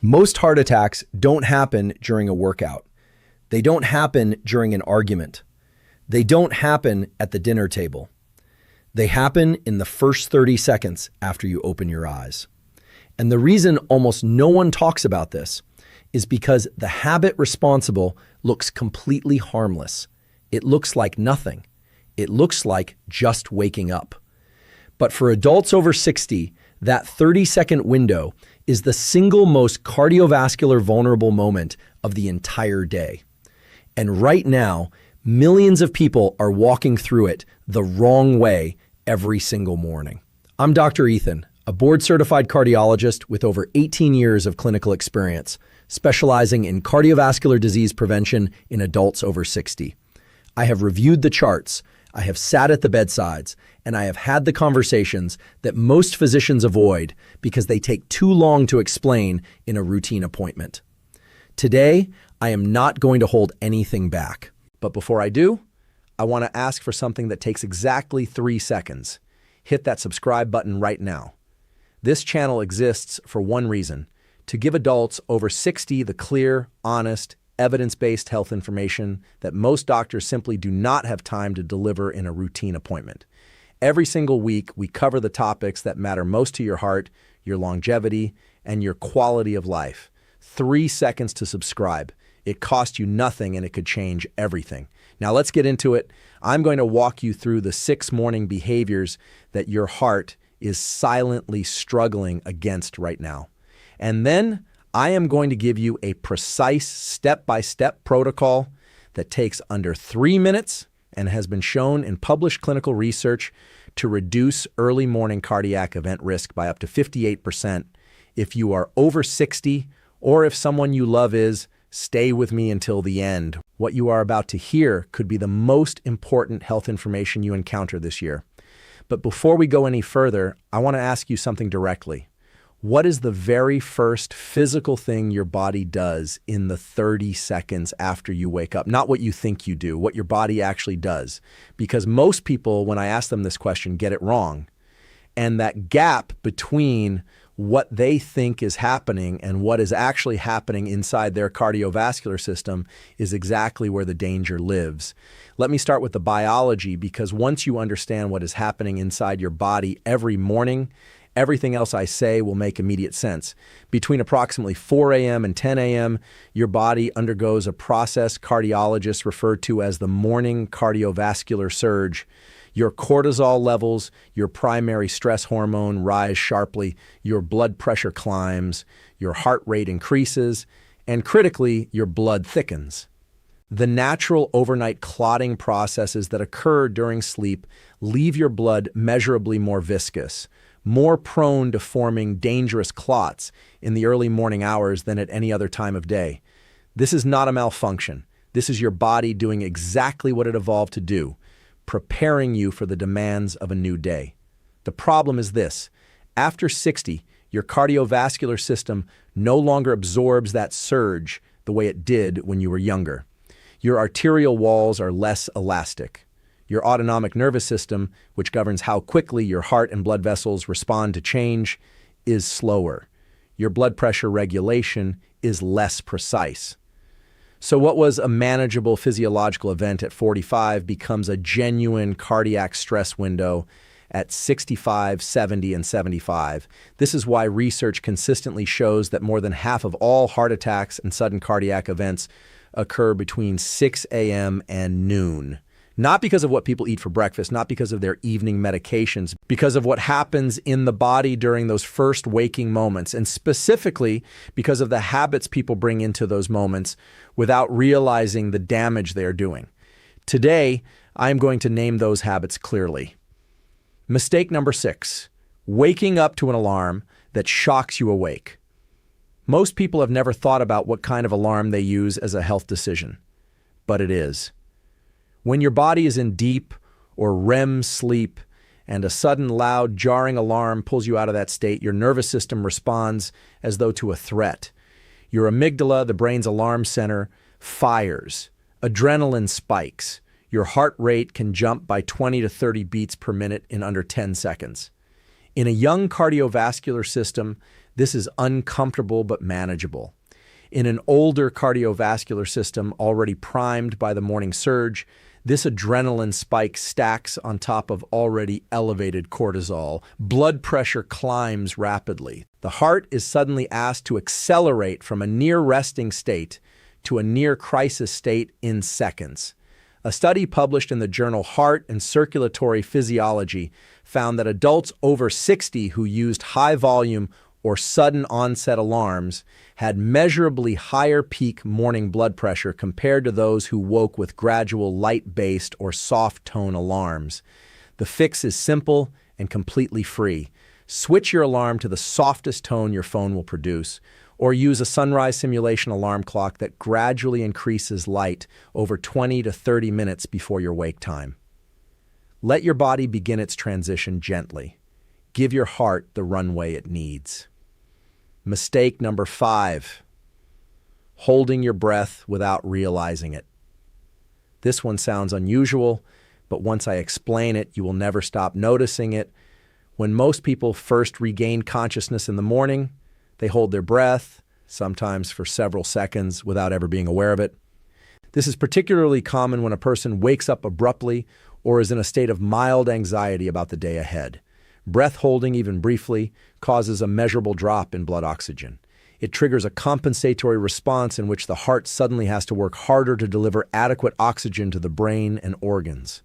Most heart attacks don't happen during a workout. They don't happen during an argument. They don't happen at the dinner table. They happen in the first 30 seconds after you open your eyes. And the reason almost no one talks about this is because the habit responsible looks completely harmless. It looks like nothing. It looks like just waking up. But for adults over 60, that 30-second window is the single most cardiovascular vulnerable moment of the entire day. And right now, millions of people are walking through it the wrong way every single morning. I'm Dr. Ethan, a board-certified cardiologist with over 18 years of clinical experience, specializing in cardiovascular disease prevention in adults over 60. I have reviewed the charts, I have sat at the bedsides, and I have had the conversations that most physicians avoid because they take too long to explain in a routine appointment. Today, I am not going to hold anything back. But before I do, I want to ask for something that takes exactly 3 seconds. Hit that subscribe button right now. This channel exists for one reason: to give adults over 60 the clear, honest, evidence-based health information that most doctors simply do not have time to deliver in a routine appointment. Every single week, we cover the topics that matter most to your heart, your longevity, and your quality of life. 3 seconds to subscribe. It costs you nothing and it could change everything. Now let's get into it. I'm going to walk you through the 6 morning behaviors that your heart is silently struggling against right now. And then I am going to give you a precise step-by-step protocol that takes under 3 minutes and has been shown in published clinical research to reduce early morning cardiac event risk by up to 58% if you are over 60 or if someone you love is. Stay with me until the end. What you are about to hear could be the most important health information you encounter this year. But before we go any further, I want to ask you something directly. What is the very first physical thing your body does in the 30 seconds after you wake up? Not what you think you do, what your body actually does. Because most people, when I ask them this question, get it wrong. And that gap between what they think is happening and what is actually happening inside their cardiovascular system is exactly where the danger lives. Let me start with the biology, because once you understand what is happening inside your body every morning, everything else I say will make immediate sense. Between approximately 4 a.m. and 10 a.m., your body undergoes a process cardiologists refer to as the morning cardiovascular surge. Your cortisol levels, your primary stress hormone, rise sharply, your blood pressure climbs, your heart rate increases, and critically, your blood thickens. The natural overnight clotting processes that occur during sleep leave your blood measurably more viscous, more prone to forming dangerous clots in the early morning hours than at any other time of day. This is not a malfunction. This is your body doing exactly what it evolved to do, preparing you for the demands of a new day. The problem is this: after 60, your cardiovascular system no longer absorbs that surge the way it did when you were younger. Your arterial walls are less elastic. Your autonomic nervous system, which governs how quickly your heart and blood vessels respond to change, is slower. Your blood pressure regulation is less precise. So what was a manageable physiological event at 45 becomes a genuine cardiac stress window at 65, 70, and 75. This is why research consistently shows that more than half of all heart attacks and sudden cardiac events occur between 6 a.m. and noon. Not because of what people eat for breakfast, not because of their evening medications, because of what happens in the body during those first waking moments, and specifically because of the habits people bring into those moments without realizing the damage they are doing. Today, I am going to name those habits clearly. Mistake number 6, waking up to an alarm that shocks you awake. Most people have never thought about what kind of alarm they use as a health decision, but it is. When your body is in deep or REM sleep and a sudden loud jarring alarm pulls you out of that state, your nervous system responds as though to a threat. Your amygdala, the brain's alarm center, fires. Adrenaline spikes. Your heart rate can jump by 20 to 30 beats per minute in under 10 seconds. In a young cardiovascular system This is uncomfortable but manageable. In an older cardiovascular system already primed by the morning surge, this adrenaline spike stacks on top of already elevated cortisol. Blood pressure climbs rapidly. The heart is suddenly asked to accelerate from a near-resting state to a near-crisis state in seconds. A study published in the journal Heart and Circulatory Physiology found that adults over 60 who used high-volume or sudden onset alarms had measurably higher peak morning blood pressure compared to those who woke with gradual light-based or soft-tone alarms. The fix is simple and completely free. Switch your alarm to the softest tone your phone will produce, or use a sunrise simulation alarm clock that gradually increases light over 20 to 30 minutes before your wake time. Let your body begin its transition gently. Give your heart the runway it needs. Mistake number 5, holding your breath without realizing it. This one sounds unusual, but once I explain it, you will never stop noticing it. When most people first regain consciousness in the morning, they hold their breath, sometimes for several seconds, without ever being aware of it. This is particularly common when a person wakes up abruptly or is in a state of mild anxiety about the day ahead. Breath holding, even briefly, causes a measurable drop in blood oxygen. It triggers a compensatory response in which the heart suddenly has to work harder to deliver adequate oxygen to the brain and organs.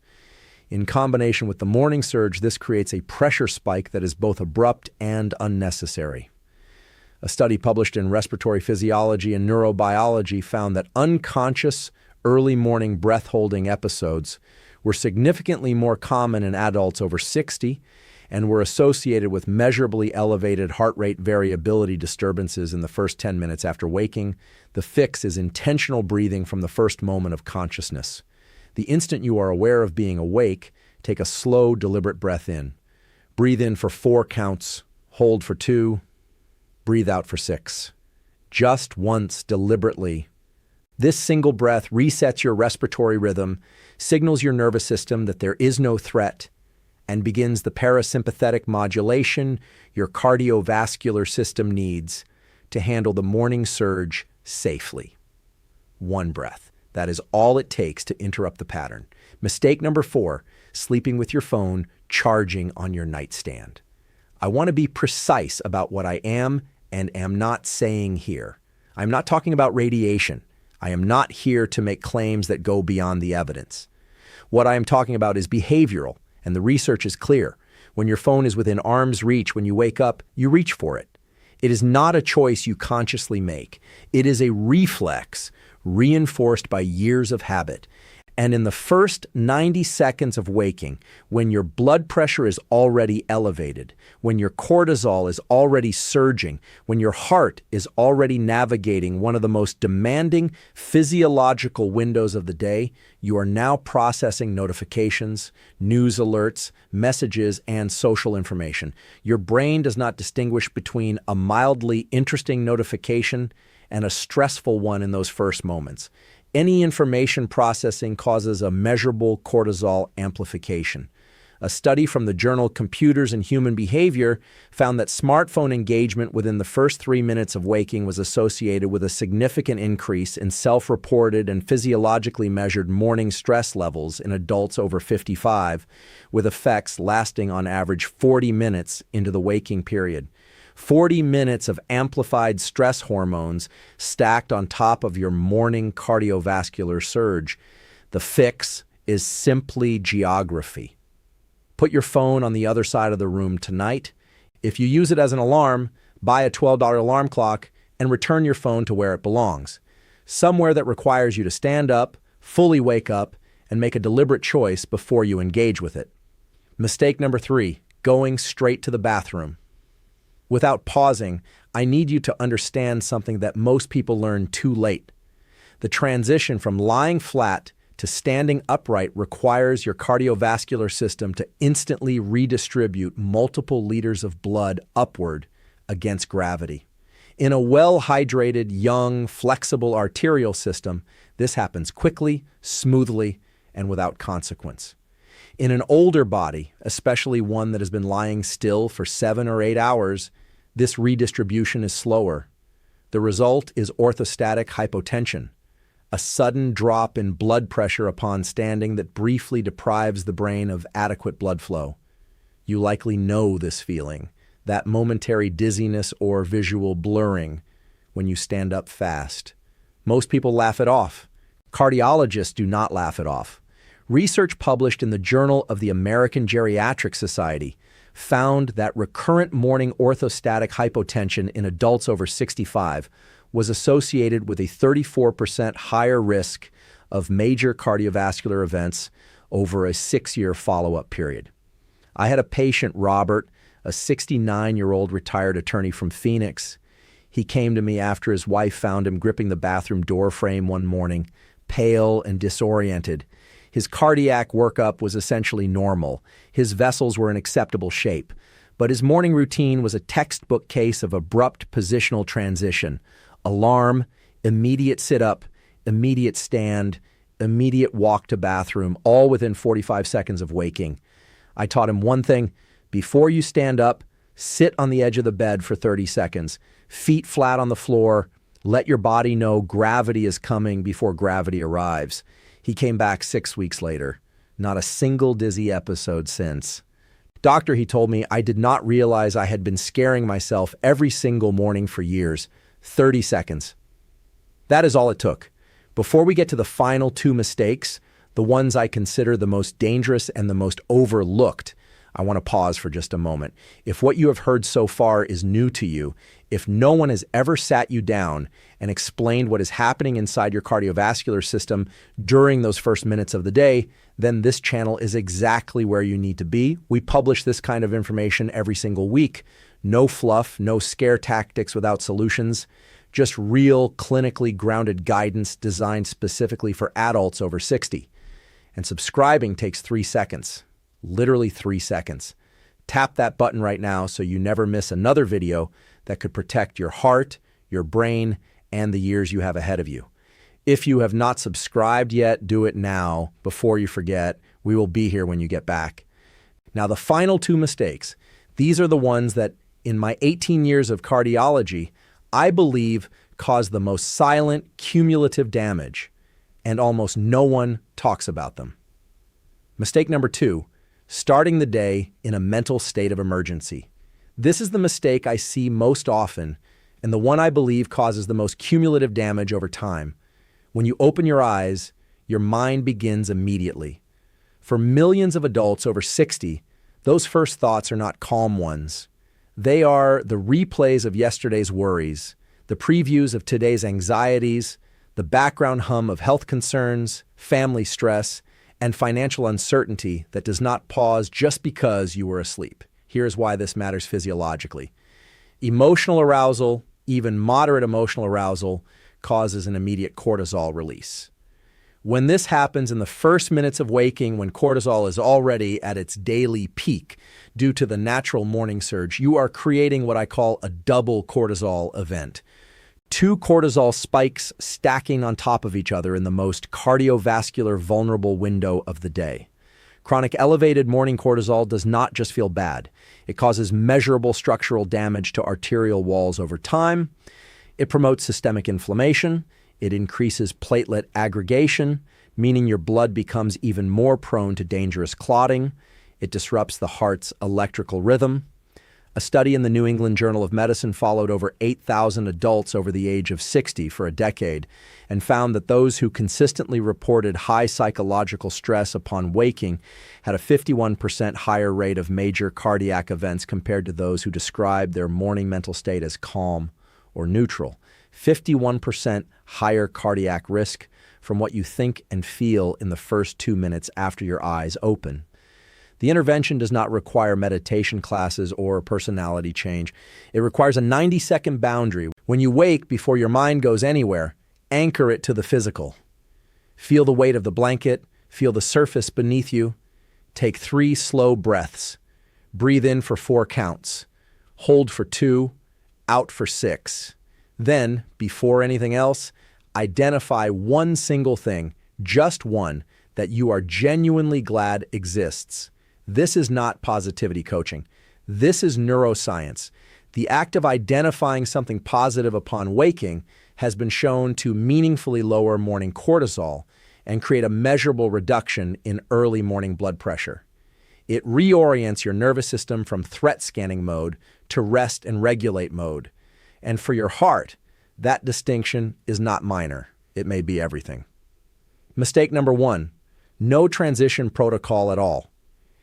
In combination with the morning surge, this creates a pressure spike that is both abrupt and unnecessary. A study published in Respiratory Physiology and Neurobiology found that unconscious early morning breath-holding episodes were significantly more common in adults over 60 and were associated with measurably elevated heart rate variability disturbances in the first 10 minutes after waking. The fix is intentional breathing from the first moment of consciousness. The instant you are aware of being awake, take a slow, deliberate breath in. Breathe in for 4 counts, hold for 2, breathe out for 6. Just once, deliberately. This single breath resets your respiratory rhythm, signals your nervous system that there is no threat, and begins the parasympathetic modulation your cardiovascular system needs to handle the morning surge safely. 1 breath. That is all it takes to interrupt the pattern. Mistake number 4, sleeping with your phone charging on your nightstand. I want to be precise about what I am and am not saying here. I'm not talking about radiation. I am not here to make claims that go beyond the evidence. What I am talking about is behavioral. And the research is clear. When your phone is within arm's reach when you wake up, you reach for it. It is not a choice you consciously make. It is a reflex reinforced by years of habit. And in the first 90 seconds of waking, when your blood pressure is already elevated, when your cortisol is already surging, when your heart is already navigating one of the most demanding physiological windows of the day, you are now processing notifications, news alerts, messages, and social information. Your brain does not distinguish between a mildly interesting notification and a stressful one in those first moments. Any information processing causes a measurable cortisol amplification. A study from the journal Computers and Human Behavior found that smartphone engagement within the first 3 minutes of waking was associated with a significant increase in self-reported and physiologically measured morning stress levels in adults over 55, with effects lasting on average 40 minutes into the waking period. 40 minutes of amplified stress hormones stacked on top of your morning cardiovascular surge. The fix is simply geography. Put your phone on the other side of the room tonight. If you use it as an alarm, buy a $12 alarm clock and return your phone to where it belongs. Somewhere that requires you to stand up, fully wake up, and make a deliberate choice before you engage with it. Mistake number 3, going straight to the bathroom. Without pausing, I need you to understand something that most people learn too late. The transition from lying flat to standing upright requires your cardiovascular system to instantly redistribute multiple liters of blood upward against gravity. In a well-hydrated, young, flexible arterial system, this happens quickly, smoothly, and without consequence. In an older body, especially one that has been lying still for 7 or 8 hours, This redistribution is slower. The result is orthostatic hypotension, a sudden drop in blood pressure upon standing that briefly deprives the brain of adequate blood flow. You likely know this feeling, that momentary dizziness or visual blurring when you stand up fast. Most people laugh it off. Cardiologists do not laugh it off. Research published in the Journal of the American Geriatric Society found that recurrent morning orthostatic hypotension in adults over 65 was associated with a 34% higher risk of major cardiovascular events over a 6-year follow-up period. I had a patient, Robert, a 69-year-old retired attorney from Phoenix. He came to me after his wife found him gripping the bathroom door frame one morning, pale and disoriented. His cardiac workup was essentially normal. His vessels were in acceptable shape. But his morning routine was a textbook case of abrupt positional transition. Alarm, immediate sit-up, immediate stand, immediate walk to bathroom, all within 45 seconds of waking. I taught him one thing: before you stand up, sit on the edge of the bed for 30 seconds, feet flat on the floor, let your body know gravity is coming before gravity arrives. He came back 6 weeks later. Not a single dizzy episode since. Doctor, he told me, I did not realize I had been scaring myself every single morning for years. 30 seconds. That is all it took. Before we get to the final 2 mistakes, the ones I consider the most dangerous and the most overlooked, I want to pause for just a moment. If what you have heard so far is new to you, if no one has ever sat you down and explained what is happening inside your cardiovascular system during those first minutes of the day, then this channel is exactly where you need to be. We publish this kind of information every single week. No fluff, no scare tactics without solutions, just real clinically grounded guidance designed specifically for adults over 60. And subscribing takes 3 seconds. Literally 3 seconds. Tap that button right now so you never miss another video that could protect your heart, your brain, and the years you have ahead of you. If you have not subscribed yet, do it now before you forget. We will be here when you get back. Now, the final 2 mistakes. These are the ones that, in my 18 years of cardiology, I believe cause the most silent, cumulative damage, and almost no one talks about them. Mistake number 2. Starting the day in a mental state of emergency. This is the mistake I see most often, and the one I believe causes the most cumulative damage over time. When you open your eyes, your mind begins immediately. For millions of adults over 60, those first thoughts are not calm ones. They are the replays of yesterday's worries, the previews of today's anxieties, the background hum of health concerns, family stress, and financial uncertainty that does not pause just because you were asleep. Here's why this matters physiologically. Emotional arousal, even moderate emotional arousal, causes an immediate cortisol release. When this happens in the first minutes of waking, when cortisol is already at its daily peak due to the natural morning surge, you are creating what I call a double cortisol event. 2 cortisol spikes stacking on top of each other in the most cardiovascular vulnerable window of the day. Chronic elevated morning cortisol does not just feel bad. It causes measurable structural damage to arterial walls over time. It promotes systemic inflammation. It increases platelet aggregation, meaning your blood becomes even more prone to dangerous clotting. It disrupts the heart's electrical rhythm. A study in the New England Journal of Medicine followed over 8,000 adults over the age of 60 for a decade and found that those who consistently reported high psychological stress upon waking had a 51% higher rate of major cardiac events compared to those who described their morning mental state as calm or neutral. 51% higher cardiac risk from what you think and feel in the first 2 minutes after your eyes open. The intervention does not require meditation classes or a personality change. It requires a 90-second boundary. When you wake, before your mind goes anywhere, anchor it to the physical. Feel the weight of the blanket. Feel the surface beneath you. Take 3 slow breaths. Breathe in for 4 counts. Hold for 2. Out for 6. Then, before anything else, identify one single thing, just one, that you are genuinely glad exists. This is not positivity coaching. This is neuroscience. The act of identifying something positive upon waking has been shown to meaningfully lower morning cortisol and create a measurable reduction in early morning blood pressure. It reorients your nervous system from threat scanning mode to rest and regulate mode. And for your heart, that distinction is not minor. It may be everything. Mistake number 1, no transition protocol at all.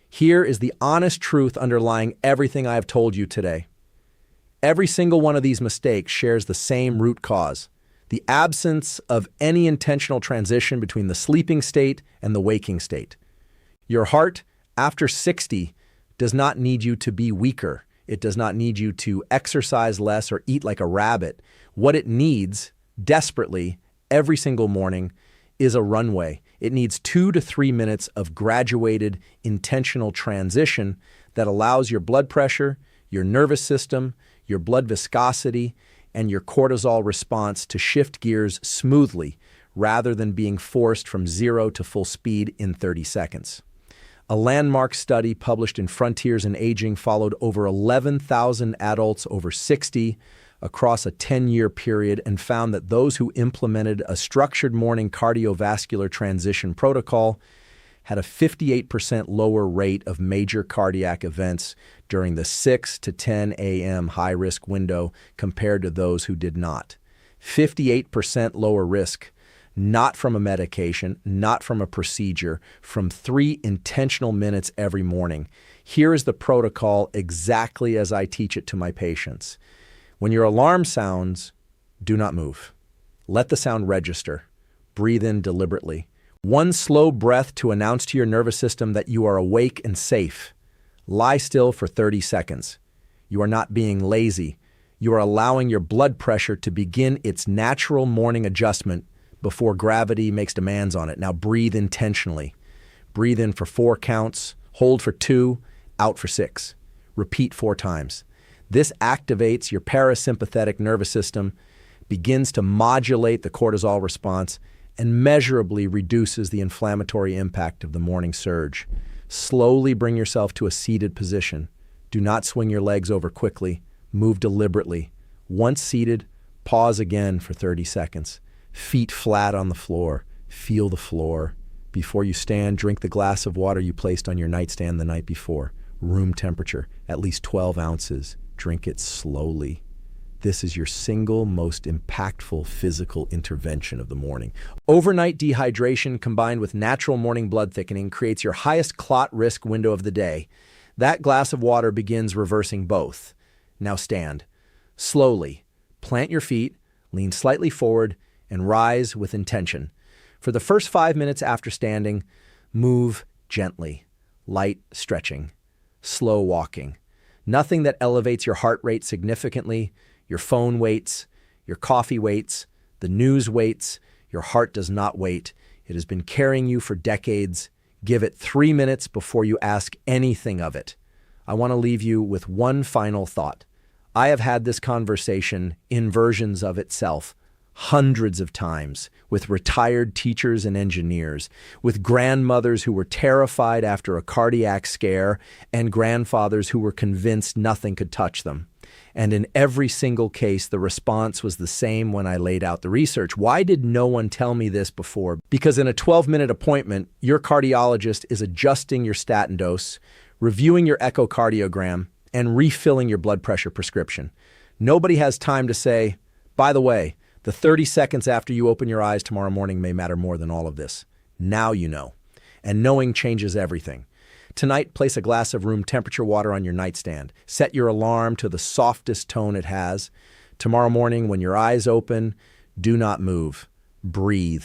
Here is the honest truth underlying everything I have told you today. Every single one of these mistakes shares the same root cause: the absence of any intentional transition between the sleeping state and the waking state. Your heart, after 60, does not need you to be weaker. It does not need you to exercise less or eat like a rabbit. What it needs, desperately, every single morning, is a runway. It needs 2 to 3 minutes of graduated, intentional transition that allows your blood pressure, your nervous system, your blood viscosity, and your cortisol response to shift gears smoothly rather than being forced from 0 to full speed in 30 seconds. A landmark study published in Frontiers in Aging followed over 11,000 adults over 60 across a 10-year period and found that those who implemented a structured morning cardiovascular transition protocol had a 58% lower rate of major cardiac events during the 6 to 10 a.m. high-risk window compared to those who did not. 58% lower risk, not from a medication, not from a procedure, from 3 intentional minutes every morning. Here is the protocol exactly as I teach it to my patients. When your alarm sounds, do not move. Let the sound register. Breathe in deliberately. 1 slow breath to announce to your nervous system that you are awake and safe. Lie still for 30 seconds. You are not being lazy. You are allowing your blood pressure to begin its natural morning adjustment before gravity makes demands on it. Now breathe intentionally. Breathe in for 4 counts, hold for 2, out for 6. Repeat 4 times. This activates your parasympathetic nervous system, begins to modulate the cortisol response, and measurably reduces the inflammatory impact of the morning surge. Slowly bring yourself to a seated position. Do not swing your legs over quickly. Move deliberately. Once seated, pause again for 30 seconds. Feet flat on the floor. Feel the floor. Before you stand, drink the glass of water you placed on your nightstand the night before. Room temperature, at least 12 ounces. Drink it slowly. This is your single most impactful physical intervention of the morning. Overnight dehydration combined with natural morning blood thickening creates your highest clot risk window of the day. That glass of water begins reversing both. Now stand. Slowly. Plant your feet, lean slightly forward, and rise with intention. For the first 5 minutes after standing, move gently. Light stretching. Slow walking. Nothing that elevates your heart rate significantly. Your phone waits, your coffee waits, the news waits, your heart does not wait. It has been carrying you for decades. Give it 3 minutes before you ask anything of it. I want to leave you with one final thought. I have had this conversation in versions of itself hundreds of times with retired teachers and engineers, with grandmothers who were terrified after a cardiac scare and grandfathers who were convinced nothing could touch them. And in every single case, the response was the same when I laid out the research. Why did no one tell me this before? Because in a 12-minute appointment, your cardiologist is adjusting your statin dose, reviewing your echocardiogram, and refilling your blood pressure prescription. Nobody has time to say, by the way, the 30 seconds after you open your eyes tomorrow morning may matter more than all of this. Now you know. And knowing changes everything. Tonight, place a glass of room temperature water on your nightstand. Set your alarm to the softest tone it has. Tomorrow morning, when your eyes open, do not move. Breathe.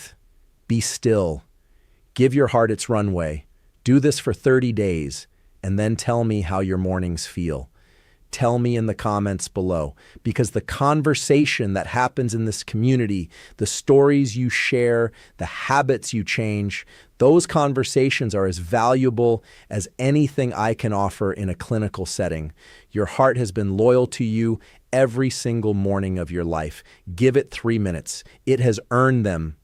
Be still. Give your heart its runway. Do this for 30 days, and then tell me how your mornings feel. Tell me in the comments below, because the conversation that happens in this community, the stories you share, the habits you change, those conversations are as valuable as anything I can offer in a clinical setting. Your heart has been loyal to you every single morning of your life. Give it 3 minutes. It has earned them